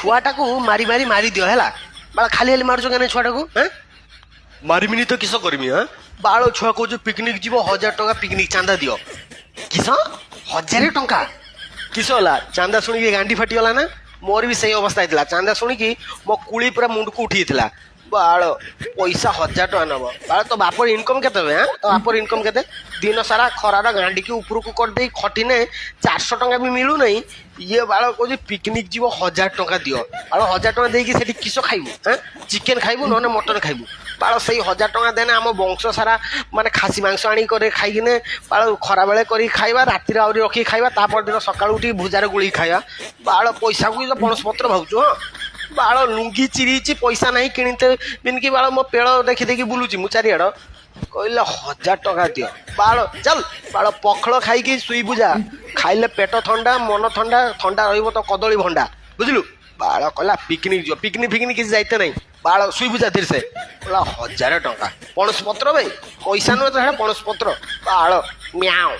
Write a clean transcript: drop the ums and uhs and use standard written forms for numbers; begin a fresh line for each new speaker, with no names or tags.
छुआटा को मारी मारी मारी दियो है बाला खाली खाली मारुछ क्या छुआटा को मारिमिनी तो किस करमी हाँ बाल छुआ कह पिकनिक जीव 1000 टंका पिकनिक चांदा दियो किस 1000 टंका किस होला चांदा शुणी गांडी फाटीगला ना मोर भी सही अवस्था होता चांदा शुणी मो कुली पूरा मुंड को उठी बाल पैसा 1000 टका नब बाल तो बापर इनकम केते हाँ तो बापर इनकम केते दिन सारा खरार गांडी की ऊपर को कर दे खटिने 400 टंका भी मिलू नहीं ये बाल कह पिकनिक जीव 1000 टंका दियो बाल 1000 टंका देकी सेठी किस खाइबू हाँ चिकेन खाइबू न मटन खाइबू बाल से 1000 टंका देने आम वंश सारा माने खासी मांस आनी खाइने बाल खरा बेले कर खाइबा राति आहरी रखी खाइबा तापर दिन सकाळ उठी भुजार गुड़ी खाइबा बाल पैसा को पणस पत्र भावुଛୁ हाँ बाल लुंगी चिरीची पैसा नहीं किणते बिनकी बाल मो पेड़ देखी देखी बुलूची मु चारिआड़ कहले 1000 टंका दियो बाल चल बाल पखड़ खाई सुई बुझा खाइले पेट ठंडा मन ठंडा ठंडा रहिबो तो कदली भंडा बुझलु बाल कहला पिकनिक जो पिकनिक फिकनिक किसी जाइते नहीं बाल सुई बुझा धीरे से कहला 1000 टंका पणस पत्र भाई पैसा नुहे तो पणस पत्र बाल म्याओ